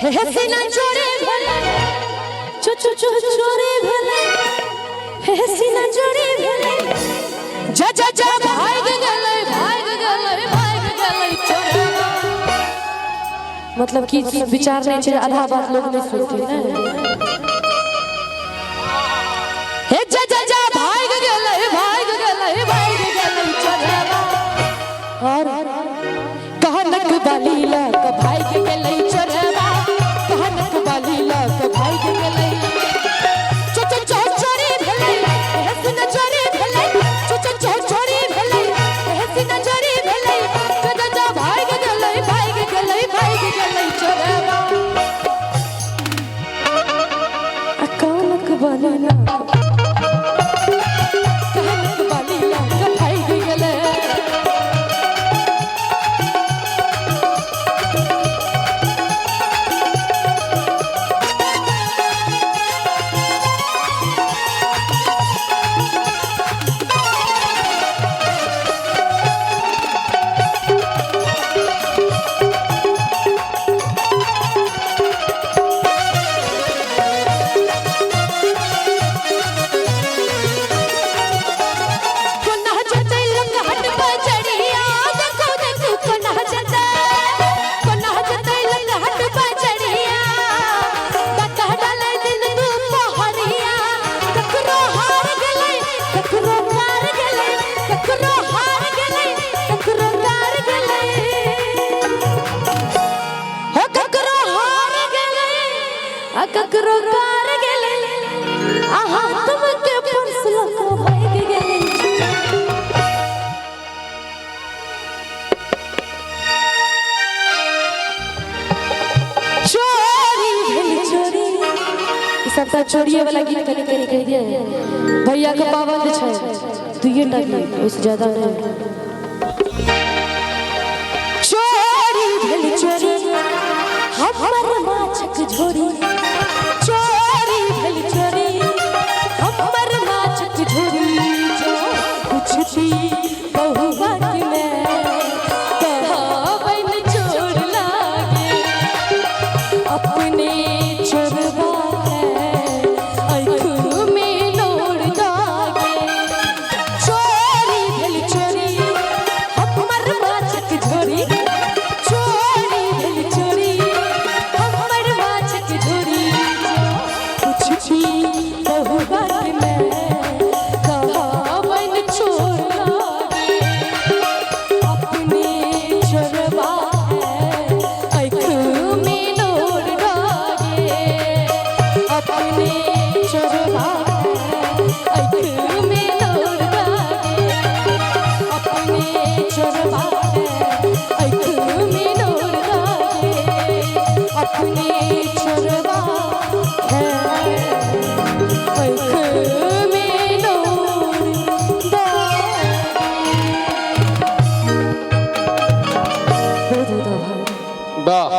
हेसिना चोरे भले चो चो चो चोरे भले हेसिना चोरे भले जा जा जा भाग गले चोरे। मतलब कि विचार नहीं चाहिए, आधा बात लोग नहीं सुनते ना। हे जा जा जा भाग गले चोरे। और कहनक बालीला का भाग गले चोरे, कहनक बालीला का भाग गले चो चो चो चोरे भले हेसिना चोरे भले चो चो चो चोरे भले हेसिना चोरे भले जा जा जा भाग गले चोरे। कहनक बालीला ककरो कार गेले आहा तुमके परसला को भाग गेले। चोरी भेल चोरी ई सब त चोरिए वाला गीत कह दिए भैया के पाबंद छै, दुइटा गीत उससे ज्यादा नहीं। चोरी भेल चोरी हमर माछक झोरी, चोरी भेल चोरी हमर माछक झोरी। जो पूछती बहुआ कि मैं कहबैन चोर लागे अपने चोरवा है आँख में लोर दागे। चोरी भेल चोरी हमर माछक झोरी, चोरी भेल चोरी हमर माछक झोरी। पूछती बहुआ कि मैं कहबैन चोर लागे अपने चोरवा है आँख में लोर दागे। अपने चोरवा है आँख में लोर दागे, अपने चोरवा है आँख में लोर दागे, अपने